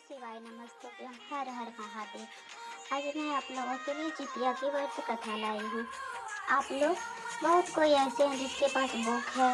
शिवाय नमस्तुभ्यम हर हर महादेव। आज मैं आप लोगों के लिए जितिया की व्रत कथा लाई हूँ। आप लोग बहुत कोई ऐसे हैं जिसके पास बुक है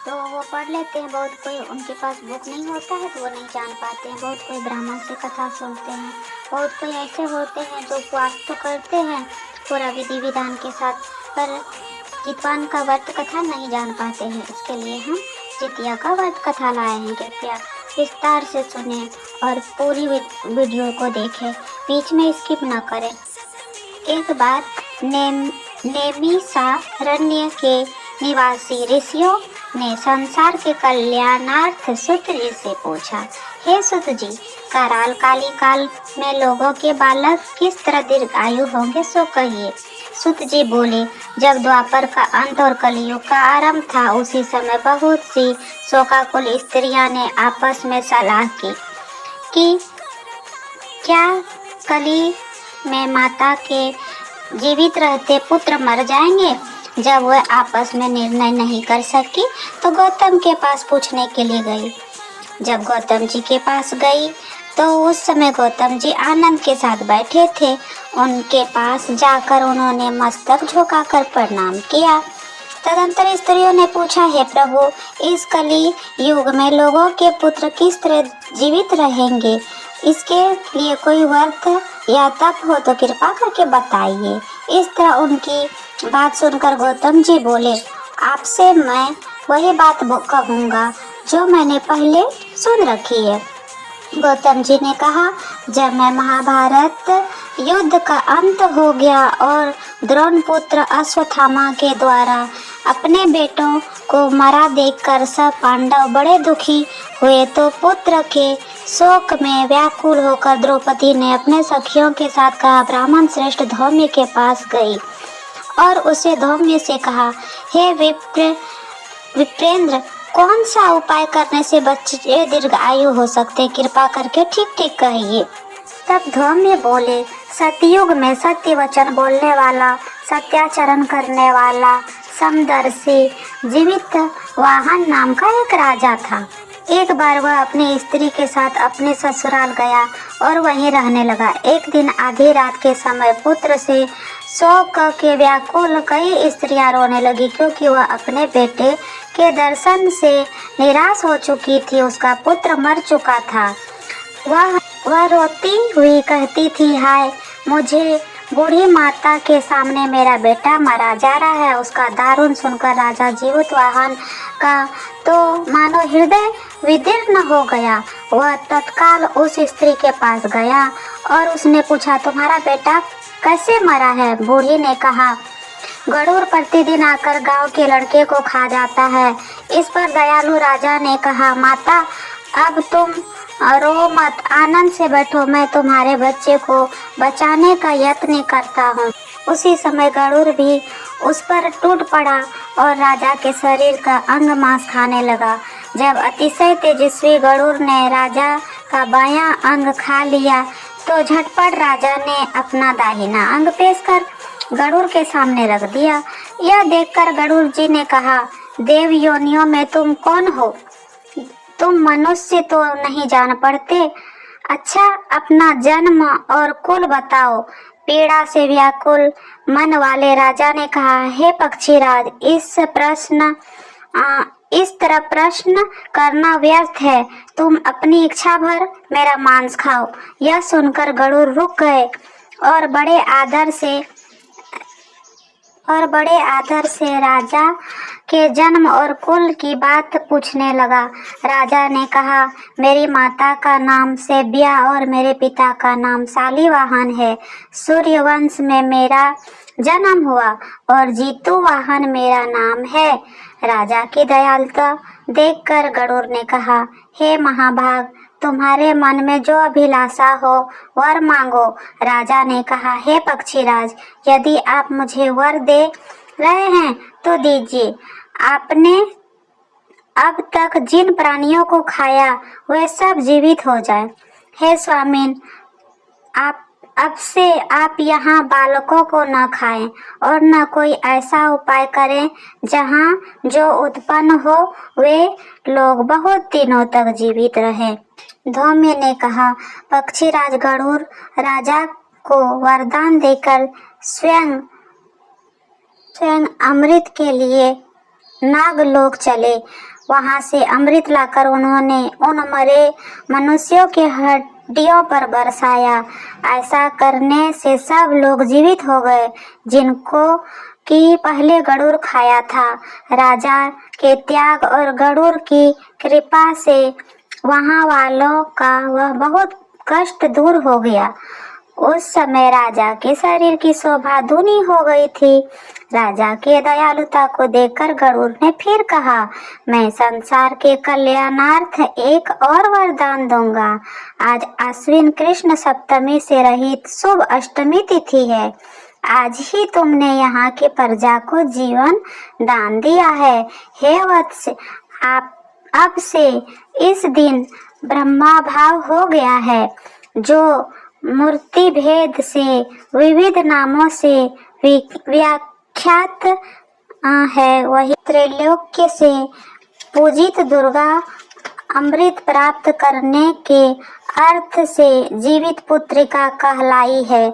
तो वो पढ़ लेते हैं, बहुत कोई उनके पास बुक नहीं होता है तो वो नहीं जान पाते हैं। बहुत कोई ब्राह्मण से कथा सुनते हैं, बहुत कोई ऐसे होते हैं जो उपवास तो करते हैं पूरा विधि विधान के साथ, पर जितवान का व्रत कथा नहीं जान पाते हैं। इसके लिए हम जितिया का व्रत कथा लाए हैं। कृपया विस्तार से सुने और पूरी वीडियो को देखें, बीच में स्किप न करें। एक बार नेमिषारण्य के निवासी ऋषियों ने संसार के कल्याणार्थ सूत जी से पूछा, हे सूत जी, कराल काली काल में लोगों के बालक किस तरह दीर्घायु होंगे सो कहिए। सूत जी बोले, जब द्वापर का अंत और कलयुग का आरंभ था उसी समय बहुत सी शोकाकुल स्त्रियां ने आपस में सलाह की कि क्या कली में माता के जीवित रहते पुत्र मर जाएंगे। जब वह आपस में निर्णय नहीं कर सकी तो गौतम के पास पूछने के लिए गई। जब गौतम जी के पास गई तो उस समय गौतम जी आनंद के साथ बैठे थे। उनके पास जाकर उन्होंने मस्तक झुकाकर प्रणाम किया। तदंतर स्त्रियों ने पूछा, हे प्रभु, इस कली युग में लोगों के पुत्र किस तरह जीवित रहेंगे, इसके लिए कोई व्रत या तप हो तो कृपा करके बताइए। इस तरह उनकी बात सुनकर गौतम जी बोले, आपसे मैं वही बात कहूँगा जो मैंने पहले सुन रखी है। गौतम जी ने कहा, जब मैं महाभारत युद्ध का अंत हो गया और द्रोण पुत्र अश्वत्थामा के द्वारा अपने बेटों को मरा देखकर सब पांडव बड़े दुखी हुए तो पुत्र के शोक में व्याकुल होकर द्रौपदी ने अपने सखियों के साथ कहा, ब्राह्मण श्रेष्ठ धौम्य के पास गई और उसे धौम्य से कहा, हे विप्रेंद्र, कौन सा उपाय करने से बच्चे दीर्घायु हो सकते, कृपा करके ठीक ठीक कहिए। तब धौम्य बोले, सतयुग में सत्य वचन बोलने वाला, सत्याचरण करने वाला, समदर्शी जीवित वाहन नाम का एक राजा था। एक बार वह अपनी स्त्री के साथ अपने ससुराल गया और वहीं रहने लगा। एक दिन आधी रात के समय पुत्र से शोक के व्याकुल कई स्त्रियां रोने लगी, क्योंकि वह अपने बेटे के दर्शन से निराश हो चुकी थी। उसका पुत्र मर चुका था। वह रोती हुई कहती थी, हाय मुझे, बूढ़ी माता के सामने मेरा बेटा मारा जा रहा है। उसका दारुण सुनकर राजा जीवित वाहन का तो मानो हृदय विदीर्ण हो गया। वह तत्काल उस स्त्री के पास गया और उसने पूछा, तुम्हारा बेटा कैसे मरा है। बूढ़ी ने कहा, गरुड़ प्रतिदिन आकर गांव के लड़के को खा जाता है। इस पर दयालु राजा ने कहा, माता अब तुम रो मत, आनंद से बैठो, मैं तुम्हारे बच्चे को बचाने का यत्न करता हूँ। उसी समय गरुड़ भी उस पर टूट पड़ा और राजा के शरीर का अंग मांस खाने लगा। जब अतिशय तेजस्वी गरुड़ ने राजा का बायां अंग खा लिया तो झटपट राजा ने अपना दाहिना अंग पेश कर गरुड़ के सामने रख दिया। यह देखकर गरुड़ जी ने कहा, देव योनियों में तुम कौन हो, तुम मनुष्य तो नहीं जान पड़ते। अच्छा, अपना जन्म और कुल बताओ। पीड़ा से व्याकुल मन वाले राजा ने कहा, हे पक्षीराज, इस तरह प्रश्न करना व्यर्थ है। तुम अपनी इच्छा भर मेरा मांस खाओ। यह सुनकर गरुड़ रुक गए और बड़े आदर से राजा के जन्म और कुल की बात पूछने लगा। राजा ने कहा, मेरी माता का नाम सेव्या और मेरे पिता का नाम शालिवाहन है। सूर्यवंश में मेरा जन्म हुआ और जीतुवाहन मेरा नाम है। राजा की दयालुता देखकर गरुड़ ने कहा, हे महाभाग, तुम्हारे मन में जो अभिलाषा हो वर मांगो। राजा ने कहा, हे पक्षीराज, यदि आप मुझे वर दे रहे हैं तो दीजिए। आपने अब तक जिन प्राणियों को खाया वे सब जीवित हो जाए। हे स्वामिन, आप अब से आप यहाँ बालकों को न खाएं और न कोई ऐसा उपाय करें जहाँ जो उत्पन्न हो वे लोग बहुत दिनों तक जीवित रहें। धौम्य ने कहा, पक्षीराज गरुड़ राजा को वरदान देकर स्वयं अमृत के लिए नागलोक चले। वहां से अमृत लाकर उन्होंने उन मरे मनुष्यों के हड्डियों पर बरसाया। ऐसा करने से सब लोग जीवित हो गए जिनको कि पहले गरुड़ खाया था। राजा के त्याग और गरुड़ की कृपा से वहां वालों का वह बहुत कष्ट दूर हो गया। उस समय राजा के शरीर की शोभा दूनी हो गई थी। राजा के दयालुता को देखकर गरुड़ ने फिर कहा, मैं संसार के कल्याणार्थ एक और वरदान दूंगा। आज अश्विन कृष्ण सप्तमी से रहित शुभ अष्टमी तिथि है। आज ही तुमने यहाँ की प्रजा को जीवन दान दिया है। हे वत्स, आप अब से इस दिन ब्रह्मा भाव हो गया है। जो मूर्ति भेद से विविध नामों से व्याख्यात है, वही त्रैलोक्य से पूजित दुर्गा अमृत प्राप्त करने के अर्थ से जीवित पुत्रिका कहलाई है।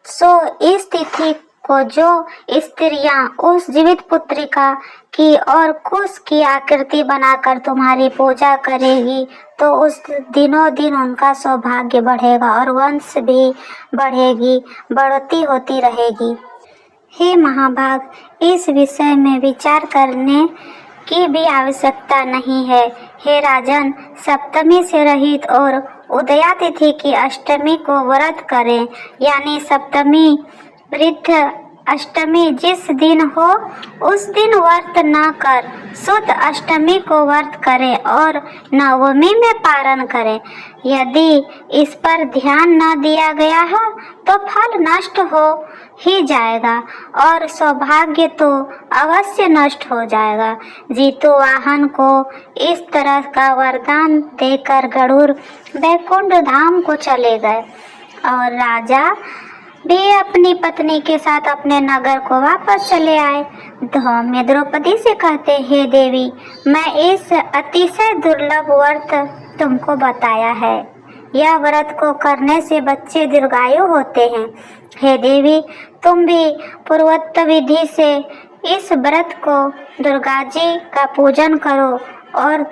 सो इस तिथि को जो स्त्रियां उस जीवित पुत्रिका की और कुश की आकृति बनाकर तुम्हारी पूजा करेगी तो उस दिनों दिन उनका सौभाग्य बढ़ेगा और वंश भी बढ़ेगी, बढ़ती होती रहेगी। हे महाभाग, इस विषय में विचार करने की भी आवश्यकता नहीं है। हे राजन, सप्तमी से रहित और उदया तिथि की अष्टमी को व्रत करें, यानी सप्तमी वृद्ध अष्टमी जिस दिन हो उस दिन व्रत न कर शुद्ध अष्टमी को व्रत करें और नवमी में पारण करें। यदि इस पर ध्यान न दिया गया है तो फल नष्ट हो ही जाएगा और सौभाग्य तो अवश्य नष्ट हो जाएगा। जीतू वाहन को इस तरह का वरदान देकर गरुड़ वैकुंठ धाम को चले गए और राजा भी अपनी पत्नी के साथ अपने नगर को वापस चले आए। धौम्य द्रौपदी से कहते, हे देवी, मैं इस अतिशय दुर्लभ व्रत तुमको बताया है। यह व्रत को करने से बच्चे दीर्घायु होते हैं। हे देवी, तुम भी पूर्वोक्त विधि से इस व्रत को दुर्गा जी का पूजन करो और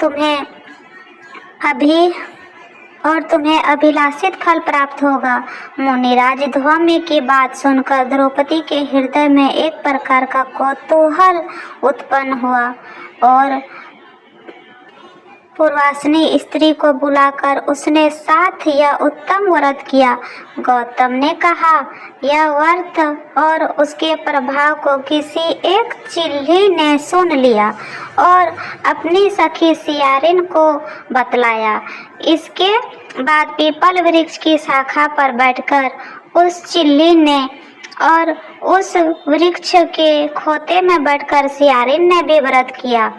तुम्हें अभिलाषित फल प्राप्त होगा। मुनिराज धौम्य की बात सुनकर द्रौपदी के हृदय में एक प्रकार का कौतूहल उत्पन्न हुआ और पूर्वासिनी स्त्री को बुलाकर उसने साथ यह उत्तम व्रत किया। गौतम ने कहा, यह व्रत और उसके प्रभाव को किसी एक चिल्ली ने सुन लिया और अपनी सखी सियारिन को बतलाया। इसके बाद पीपल वृक्ष की शाखा पर बैठकर उस चिल्ली ने और उस वृक्ष के खोते में बैठकर सियारिन ने भी व्रत किया।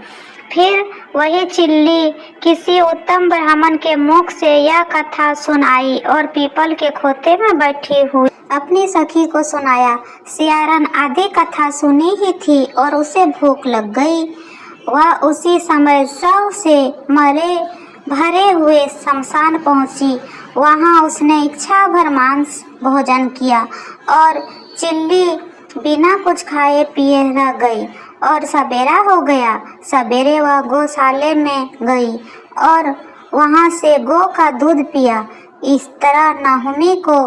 फिर वही चिल्ली किसी उत्तम ब्राह्मण के मुख से यह कथा सुनाई और पीपल के खोते में बैठी हुई अपनी सखी को सुनाया। सियारन आधी कथा सुनी ही थी और उसे भूख लग गई। वह उसी समय शव से भरे हुए शमशान पहुंची। वहां उसने इच्छा भर मांस भोजन किया और चिल्ली बिना कुछ खाए पिए रह गई और सवेरा हो गया। सवेरे वह गौशाले में गई और वहां से गौ का दूध पिया। इस तरह नहुमी को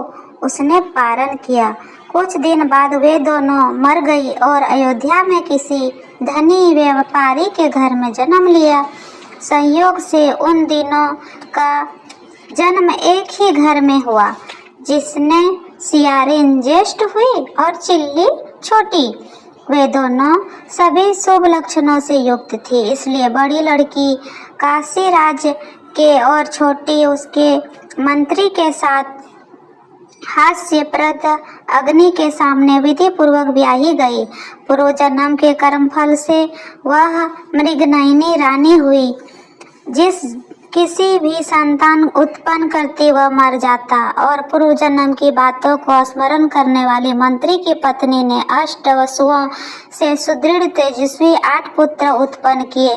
उसने पारण किया। कुछ दिन बाद वे दोनों मर गई और अयोध्या में किसी धनी व्यापारी के घर में जन्म लिया। संयोग से उन दिनों का जन्म एक ही घर में हुआ, जिसने सियारिन ज्येष्ठ हुई और चिल्ली छोटी। वे दोनों सभी शुभ लक्षणों से युक्त थी, इसलिए बड़ी लड़की काशी राज्य के और छोटी उसके मंत्री के साथ हास्यप्रद अग्नि के सामने विधि पूर्वक ब्याही गई। पूर्व जन्म के कर्मफल से वह मृगनयनी रानी हुई, जिस किसी भी संतान उत्पन्न करते वह मर जाता। और पूर्व जन्म की बातों को स्मरण करने वाली मंत्री की पत्नी ने अष्ट वसुओं से सुदृढ़ तेजस्वी 8 पुत्र उत्पन्न किए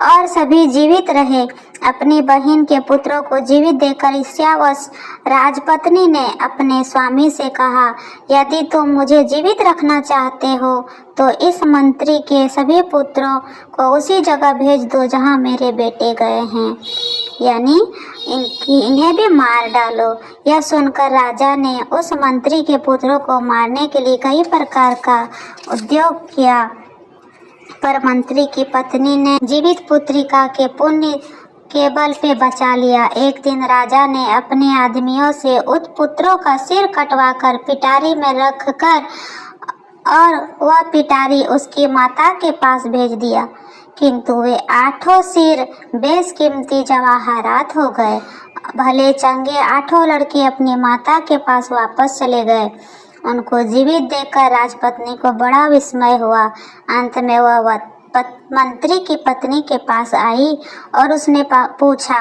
और सभी जीवित रहे। अपनी बहन के पुत्रों को जीवित देखकर ईर्ष्यावश राजपत्नी ने अपने स्वामी से कहा, यदि तुम मुझे जीवित रखना चाहते हो तो इस मंत्री के सभी पुत्रों को उसी जगह भेज दो जहां मेरे बेटे गए हैं, यानी इन्हें भी मार डालो। यह सुनकर राजा ने उस मंत्री के पुत्रों को मारने के लिए कई प्रकार का उद्योग किया, पर मंत्री की पत्नी ने जीवित पुत्रिका के पुण्य के बल पे बचा लिया। एक दिन राजा ने अपने आदमियों से उस पुत्रों का सिर कटवाकर पिटारी में रखकर और वह पिटारी उसकी माता के पास भेज दिया, किंतु वे 8 सिर बेशकीमती जवाहरात हो गए। भले चंगे 8 लड़के अपनी माता के पास वापस चले गए। उनको जीवित देखकर राजपत्नी को बड़ा विस्मय हुआ। अंत में वह मंत्री की पत्नी के पास आई और उसने पूछा,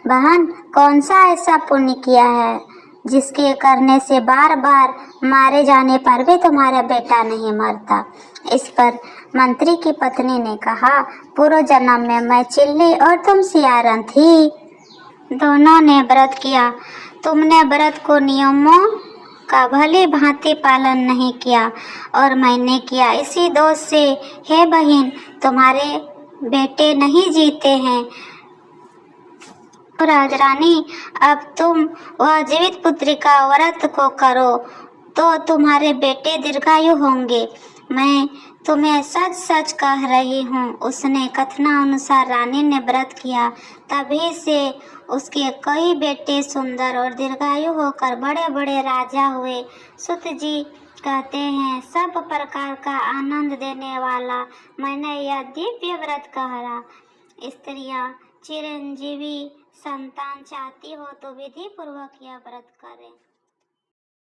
बहन, कौन सा ऐसा पुण्य किया है जिसके करने से बार बार मारे जाने पर भी तुम्हारा बेटा नहीं मरता? इस पर मंत्री की पत्नी ने कहा, पूर्व जन्म में मैं चिल्ली और तुम सियारन थी। दोनों ने व्रत किया। तुमने व्रत को नियमों का भली भांति पालन नहीं किया और मैंने किया। इसी दोष से हे बहन, तुम्हारे बेटे नहीं जीते हैं। राजरानी, अब तुम वह जीवित पुत्रिका व्रत को करो तो तुम्हारे बेटे दीर्घायु होंगे। मैं तुम्हें सच सच कह रही हूँ। उसने कथनानुसार रानी ने व्रत किया, तभी से उसके कई बेटे सुंदर और दीर्घायु होकर बड़े बड़े राजा हुए। सुत जी कहते हैं, सब प्रकार का आनंद देने वाला मैंने यह दिव्य व्रत कहा। स्त्रियां चिरंजीवी संतान चाहती हो तो विधि पूर्वक यह व्रत करें।